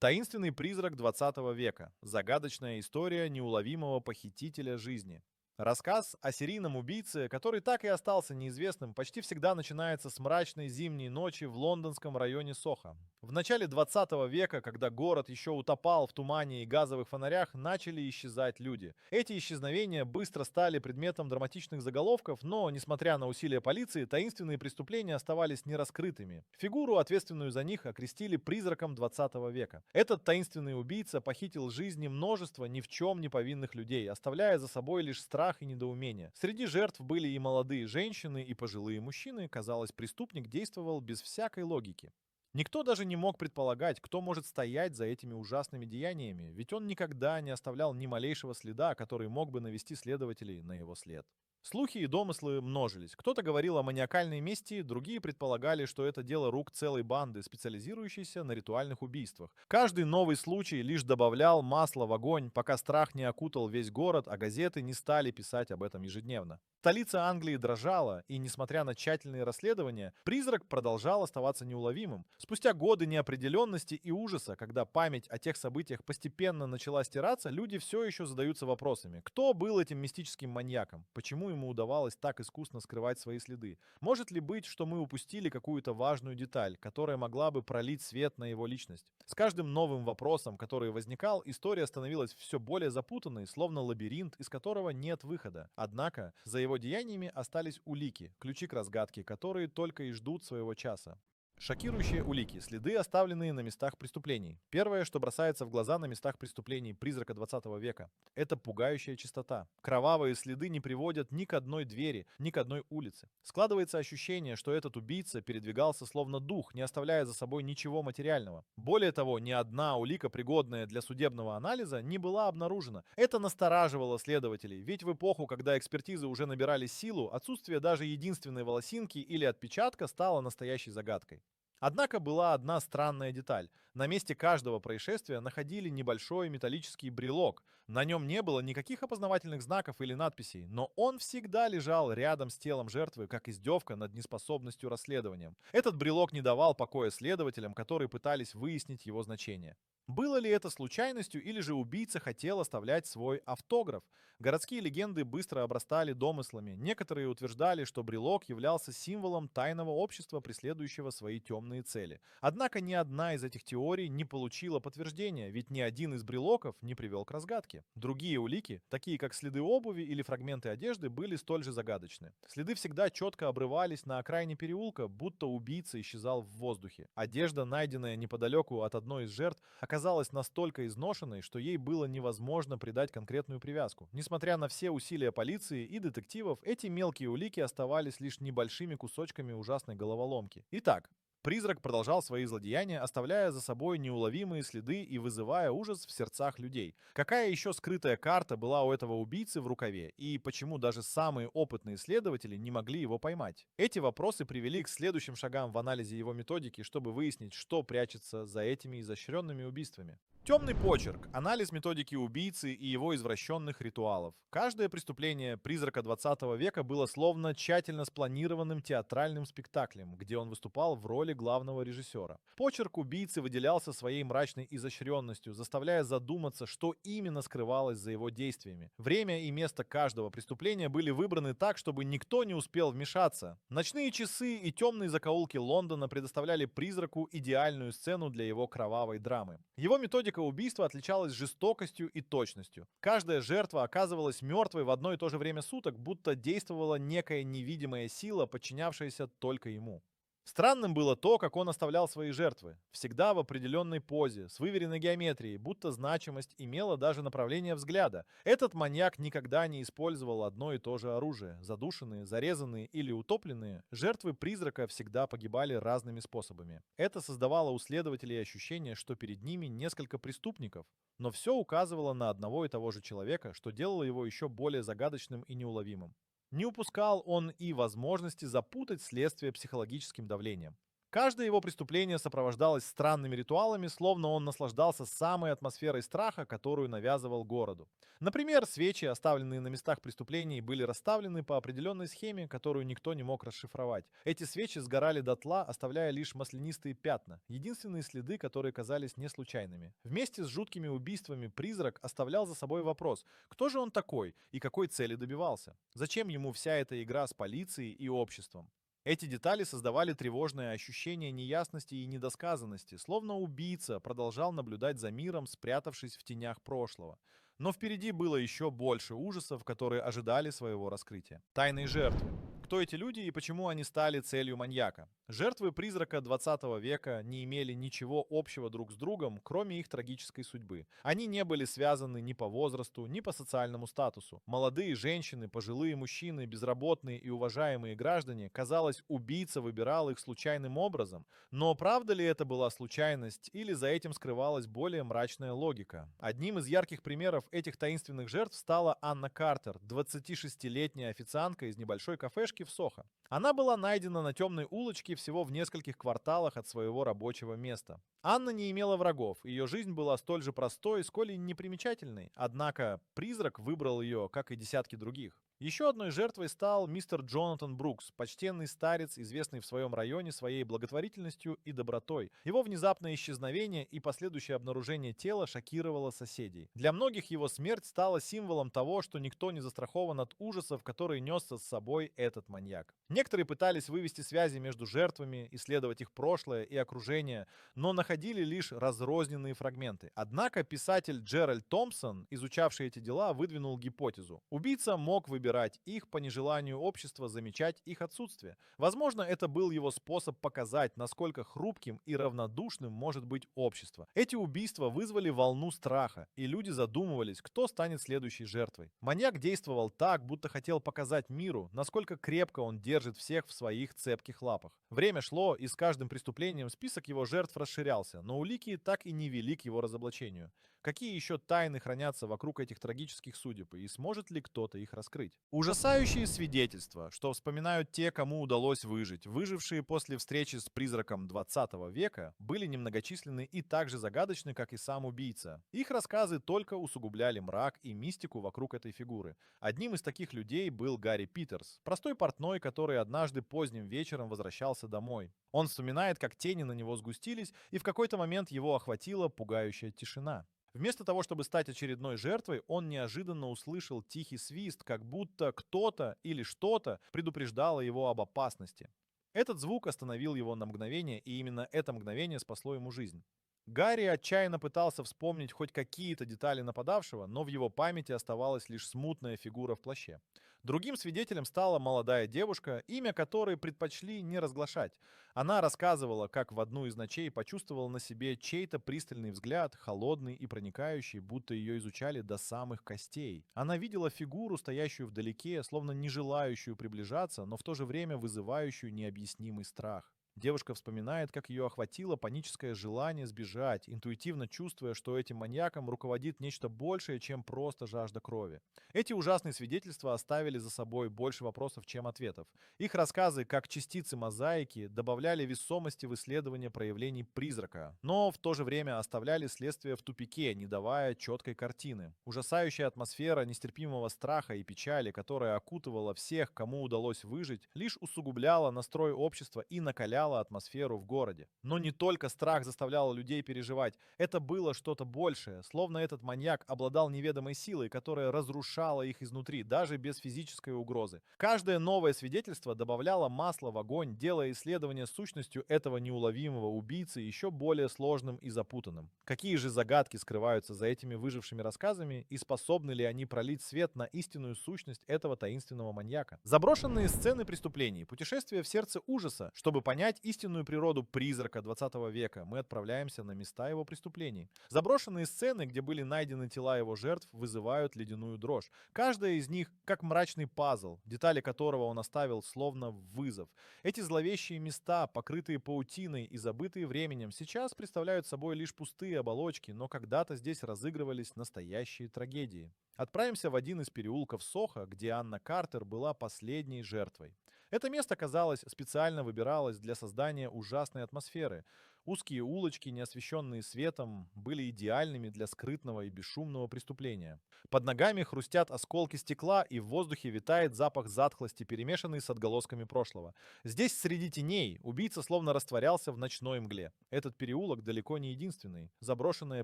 Таинственный призрак 20 века. Загадочная история неуловимого похитителя жизни. Рассказ о серийном убийце, который так и остался неизвестным, почти всегда начинается с мрачной зимней ночи в лондонском районе Сохо. В начале 20 века, когда город еще утопал в тумане и газовых фонарях, начали исчезать люди. Эти исчезновения быстро стали предметом драматичных заголовков, но, несмотря на усилия полиции, таинственные преступления оставались нераскрытыми. Фигуру, ответственную за них, окрестили призраком 20 века. Этот таинственный убийца похитил жизни множества ни в чем не повинных людей, оставляя за собой лишь страх и недоумение. Среди жертв были и молодые женщины, и пожилые мужчины. Казалось, преступник действовал без всякой логики. Никто даже не мог предполагать, кто может стоять за этими ужасными деяниями, ведь он никогда не оставлял ни малейшего следа, который мог бы навести следователей на его след. Слухи и домыслы множились. Кто-то говорил о маниакальной мести, другие предполагали, что это дело рук целой банды, специализирующейся на ритуальных убийствах. Каждый новый случай лишь добавлял масла в огонь, пока страх не окутал весь город, а газеты не стали писать об этом ежедневно. Столица Англии дрожала, и, несмотря на тщательные расследования, призрак продолжал оставаться неуловимым. Спустя годы неопределенности и ужаса, когда память о тех событиях постепенно начала стираться, люди все еще задаются вопросами. Кто был этим мистическим маньяком? Почему ему удавалось так искусно скрывать свои следы? Может ли быть, что мы упустили какую-то важную деталь, которая могла бы пролить свет на его личность? С каждым новым вопросом, который возникал, история становилась все более запутанной, словно лабиринт, из которого нет выхода. Однако, за его деяниями остались улики, ключи к разгадке, которые только и ждут своего часа. Шокирующие улики, следы, оставленные на местах преступлений. Первое, что бросается в глаза на местах преступлений призрака 20 века, это пугающая чистота. Кровавые следы не приводят ни к одной двери, ни к одной улице. Складывается ощущение, что этот убийца передвигался словно дух, не оставляя за собой ничего материального. Более того, ни одна улика, пригодная для судебного анализа, не была обнаружена. Это настораживало следователей, ведь в эпоху, когда экспертизы уже набирали силу, отсутствие даже единственной волосинки или отпечатка стало настоящей загадкой. Однако была одна странная деталь. На месте каждого происшествия находили небольшой металлический брелок. На нем не было никаких опознавательных знаков или надписей, но он всегда лежал рядом с телом жертвы, как издевка над неспособностью расследования. Этот брелок не давал покоя следователям, которые пытались выяснить его значение. Было ли это случайностью или же убийца хотел оставлять свой автограф? Городские легенды быстро обрастали домыслами. Некоторые утверждали, что брелок являлся символом тайного общества, преследующего свои темные цели. Однако ни одна из этих теорий не получила подтверждения, ведь ни один из брелоков не привел к разгадке. Другие улики, такие как следы обуви или фрагменты одежды, были столь же загадочны. Следы всегда четко обрывались на окраине переулка, будто убийца исчезал в воздухе. Одежда, найденная неподалеку от одной из жертв, оказалась настолько изношенной, что ей было невозможно придать конкретную привязку. Несмотря на все усилия полиции и детективов, эти мелкие улики оставались лишь небольшими кусочками ужасной головоломки. Итак, призрак продолжал свои злодеяния, оставляя за собой неуловимые следы и вызывая ужас в сердцах людей. Какая еще скрытая карта была у этого убийцы в рукаве, и почему даже самые опытные следователи не могли его поймать? Эти вопросы привели к следующим шагам в анализе его методики, чтобы выяснить, что прячется за этими изощренными убийствами. Темный почерк, анализ методики убийцы и его извращенных ритуалов. Каждое преступление призрака 20 века было словно тщательно спланированным театральным спектаклем, где он выступал в роли главного режиссера. Почерк убийцы выделялся своей мрачной изощренностью, заставляя задуматься, что именно скрывалось за его действиями. Время и место каждого преступления были выбраны так, чтобы никто не успел вмешаться. Ночные часы и темные закоулки Лондона предоставляли призраку идеальную сцену для его кровавой драмы. Его методика убийства отличалась жестокостью и точностью. Каждая жертва оказывалась мертвой в одно и то же время суток, будто действовала некая невидимая сила, подчинявшаяся только ему. Странным было то, как он оставлял свои жертвы. Всегда в определенной позе, с выверенной геометрией, будто значимость имела даже направление взгляда. Этот маньяк никогда не использовал одно и то же оружие. Задушенные, зарезанные или утопленные, жертвы призрака всегда погибали разными способами. Это создавало у следователей ощущение, что перед ними несколько преступников. Но все указывало на одного и того же человека, что делало его еще более загадочным и неуловимым. Не упускал он и возможности запутать следствие психологическим давлением. Каждое его преступление сопровождалось странными ритуалами, словно он наслаждался самой атмосферой страха, которую навязывал городу. Например, свечи, оставленные на местах преступлений, были расставлены по определенной схеме, которую никто не мог расшифровать. Эти свечи сгорали дотла, оставляя лишь маслянистые пятна, единственные следы, которые казались не случайными. Вместе с жуткими убийствами призрак оставлял за собой вопрос, кто же он такой и какой цели добивался? Зачем ему вся эта игра с полицией и обществом? Эти детали создавали тревожное ощущение неясности и недосказанности, словно убийца продолжал наблюдать за миром, спрятавшись в тенях прошлого. Но впереди было еще больше ужасов, которые ожидали своего раскрытия. Тайные жертвы. Кто эти люди и почему они стали целью маньяка? Жертвы призрака 20 века не имели ничего общего друг с другом, кроме их трагической судьбы. Они не были связаны ни по возрасту, ни по социальному статусу. Молодые женщины, пожилые мужчины, безработные и уважаемые граждане, казалось, убийца выбирал их случайным образом. Но правда ли это была случайность или за этим скрывалась более мрачная логика? Одним из ярких примеров этих таинственных жертв стала Анна Картер, 26-летняя официантка из небольшой кафешки в Сохо. Она была найдена на темной улочке всего в нескольких кварталах от своего рабочего места. Анна не имела врагов, ее жизнь была столь же простой, сколь и непримечательной. Однако призрак выбрал ее, как и десятки других. Еще одной жертвой стал мистер Джонатан Брукс, почтенный старец, известный в своем районе своей благотворительностью и добротой. Его внезапное исчезновение и последующее обнаружение тела шокировало соседей. Для многих его смерть стала символом того, что никто не застрахован от ужасов, которые несся с собой этот маньяк. Некоторые пытались вывести связи между жертвами, исследовать их прошлое и окружение, но находили лишь разрозненные фрагменты. Однако писатель Джеральд Томпсон, изучавший эти дела, выдвинул гипотезу. Убийца мог выбирать их по нежеланию общества замечать их отсутствие. Возможно, это был его способ показать, насколько хрупким и равнодушным может быть общество. Эти убийства вызвали волну страха, и люди задумывались, кто станет следующей жертвой. Маньяк действовал так, будто хотел показать миру, насколько крепко он держит всех в своих цепких лапах. Время шло, и с каждым преступлением список его жертв расширялся, но улики так и не вели к его разоблачению. Какие еще тайны хранятся вокруг этих трагических судеб, и сможет ли кто-то их раскрыть? Ужасающие свидетельства, что вспоминают те, кому удалось выжить, выжившие после встречи с призраком 20 века, были немногочисленны и так же загадочны, как и сам убийца. Их рассказы только усугубляли мрак и мистику вокруг этой фигуры. Одним из таких людей был Гарри Питерс, простой портной, который однажды поздним вечером возвращался домой. Он вспоминает, как тени на него сгустились, и в какой-то момент его охватила пугающая тишина. Вместо того, чтобы стать очередной жертвой, он неожиданно услышал тихий свист, как будто кто-то или что-то предупреждало его об опасности. Этот звук остановил его на мгновение, и именно это мгновение спасло ему жизнь. Гарри отчаянно пытался вспомнить хоть какие-то детали нападавшего, но в его памяти оставалась лишь смутная фигура в плаще. Другим свидетелем стала молодая девушка, имя которой предпочли не разглашать. Она рассказывала, как в одну из ночей почувствовала на себе чей-то пристальный взгляд, холодный и проникающий, будто ее изучали до самых костей. Она видела фигуру, стоящую вдалеке, словно не желающую приближаться, но в то же время вызывающую необъяснимый страх. Девушка вспоминает, как ее охватило паническое желание сбежать, интуитивно чувствуя, что этим маньяком руководит нечто большее, чем просто жажда крови. Эти ужасные свидетельства оставили за собой больше вопросов, чем ответов. Их рассказы, как частицы мозаики, добавляли весомости в исследование проявлений призрака, но в то же время оставляли следствие в тупике, не давая четкой картины. Ужасающая атмосфера нестерпимого страха и печали, которая окутывала всех, кому удалось выжить, лишь усугубляла настрой общества и накаляла атмосферу в городе. Но не только страх заставлял людей переживать, это было что-то большее, словно этот маньяк обладал неведомой силой, которая разрушала их изнутри, даже без физической угрозы. Каждое новое свидетельство добавляло масла в огонь, делая исследование сущностью этого неуловимого убийцы еще более сложным и запутанным. Какие же загадки скрываются за этими выжившими рассказами и способны ли они пролить свет на истинную сущность этого таинственного маньяка? Заброшенные сцены преступлений, путешествие в сердце ужаса, чтобы понять истинную природу призрака 20 века, мы отправляемся на места его преступлений. Заброшенные сцены, где были найдены тела его жертв, вызывают ледяную дрожь. Каждая из них как мрачный пазл, детали которого он оставил словно вызов. Эти зловещие места, покрытые паутиной и забытые временем, сейчас представляют собой лишь пустые оболочки, но когда-то здесь разыгрывались настоящие трагедии. Отправимся в один из переулков Сохо, где Анна Картер была последней жертвой. Это место, казалось, специально выбиралось для создания ужасной атмосферы. Узкие улочки, не освещенные светом, были идеальными для скрытного и бесшумного преступления. Под ногами хрустят осколки стекла, и в воздухе витает запах затхлости, перемешанный с отголосками прошлого. Здесь, среди теней, убийца словно растворялся в ночной мгле. Этот переулок далеко не единственный. Заброшенная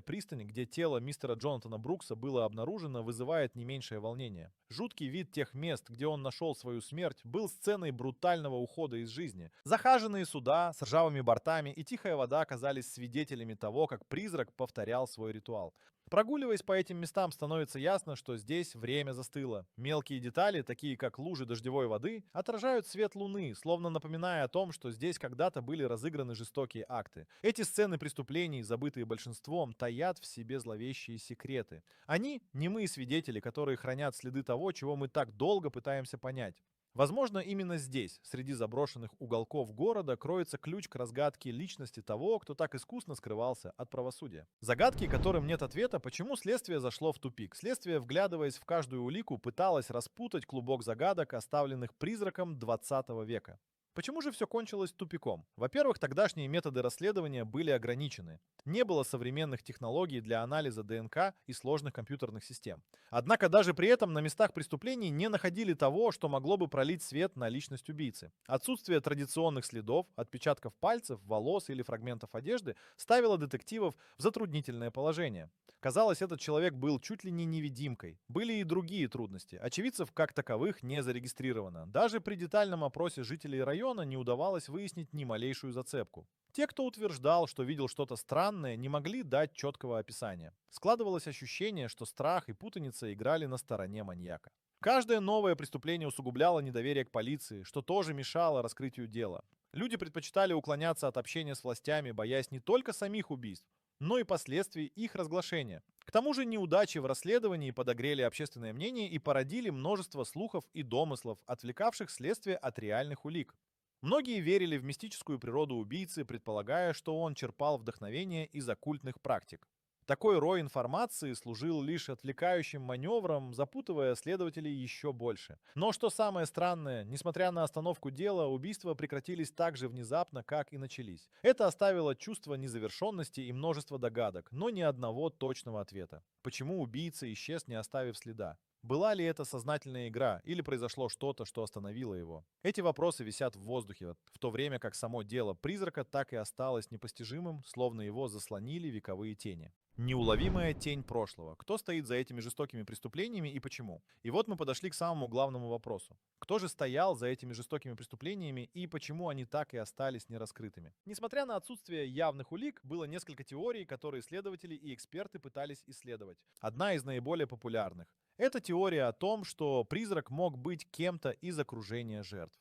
пристань, где тело мистера Джонатана Брукса было обнаружено, вызывает не меньшее волнение. Жуткий вид тех мест, где он нашел свою смерть, был сценой брутального ухода из жизни. Захаженные суда с ржавыми бортами и тихая вода оказались свидетелями того, как призрак повторял свой ритуал. Прогуливаясь по этим местам, становится ясно, что здесь время застыло. Мелкие детали, такие как лужи дождевой воды, отражают свет луны, словно напоминая о том, что здесь когда-то были разыграны жестокие акты. Эти сцены преступлений, забытые большинством, таят в себе зловещие секреты. Они — немые свидетели, которые хранят следы того, чего мы так долго пытаемся понять. Возможно, именно здесь, среди заброшенных уголков города, кроется ключ к разгадке личности того, кто так искусно скрывался от правосудия. Загадки, которым нет ответа, почему следствие зашло в тупик. Следствие, вглядываясь в каждую улику, пыталось распутать клубок загадок, оставленных призраком 20 века. Почему же все кончилось тупиком? Во-первых, тогдашние методы расследования были ограничены. Не было современных технологий для анализа ДНК и сложных компьютерных систем. Однако даже при этом на местах преступлений не находили того, что могло бы пролить свет на личность убийцы. Отсутствие традиционных следов, отпечатков пальцев, волос или фрагментов одежды ставило детективов в затруднительное положение. Казалось, этот человек был чуть ли не невидимкой. Были и другие трудности. Очевидцев как таковых не зарегистрировано. Даже при детальном опросе жителей района не удавалось выяснить ни малейшую зацепку. Те, кто утверждал, что видел что-то странное, не могли дать четкого описания. Складывалось ощущение, что страх и путаница играли на стороне маньяка. Каждое новое преступление усугубляло недоверие к полиции, что тоже мешало раскрытию дела. Люди предпочитали уклоняться от общения с властями, боясь не только самих убийств, но и последствий их разглашения. К тому же неудачи в расследовании подогрели общественное мнение и породили множество слухов и домыслов, отвлекавших следствие от реальных улик. Многие верили в мистическую природу убийцы, предполагая, что он черпал вдохновение из оккультных практик. Такой рой информации служил лишь отвлекающим маневром, запутывая следователей еще больше. Но что самое странное, несмотря на остановку дела, убийства прекратились так же внезапно, как и начались. Это оставило чувство незавершенности и множество догадок, но ни одного точного ответа. Почему убийца исчез, не оставив следа? Была ли это сознательная игра или произошло что-то, что остановило его? Эти вопросы висят в воздухе, в то время как само дело призрака так и осталось непостижимым, словно его заслонили вековые тени. Неуловимая тень прошлого. Кто стоит за этими жестокими преступлениями и почему? И вот мы подошли к самому главному вопросу. Кто же стоял за этими жестокими преступлениями и почему они так и остались нераскрытыми? Несмотря на отсутствие явных улик, было несколько теорий, которые следователи и эксперты пытались исследовать. Одна из наиболее популярных. Это теория о том, что призрак мог быть кем-то из окружения жертв.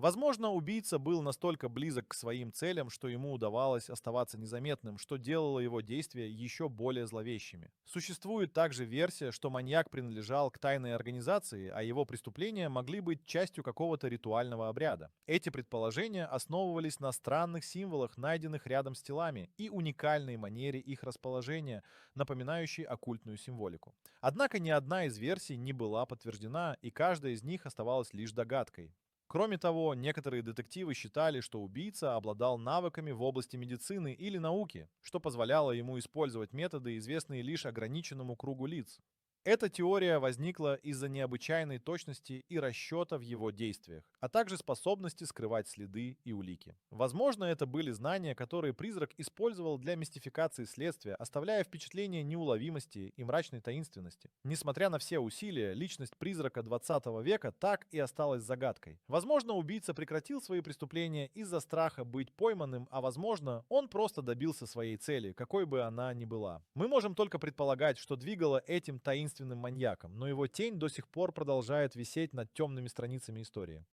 Возможно, убийца был настолько близок к своим целям, что ему удавалось оставаться незаметным, что делало его действия еще более зловещими. Существует также версия, что маньяк принадлежал к тайной организации, а его преступления могли быть частью какого-то ритуального обряда. Эти предположения основывались на странных символах, найденных рядом с телами, и уникальной манере их расположения, напоминающей оккультную символику. Однако ни одна из версий не была подтверждена, и каждая из них оставалась лишь догадкой. Кроме того, некоторые детективы считали, что убийца обладал навыками в области медицины или науки, что позволяло ему использовать методы, известные лишь ограниченному кругу лиц. Эта теория возникла из-за необычайной точности и расчета в его действиях, а также способности скрывать следы и улики. Возможно, это были знания, которые призрак использовал для мистификации следствия, оставляя впечатление неуловимости и мрачной таинственности. Несмотря на все усилия, личность призрака 20 века так и осталась загадкой. Возможно, убийца прекратил свои преступления из-за страха быть пойманным, а возможно, он просто добился своей цели, какой бы она ни была. Мы можем только предполагать, что двигало этим таинственным маньяком, но его тень до сих пор продолжает висеть над темными страницами истории.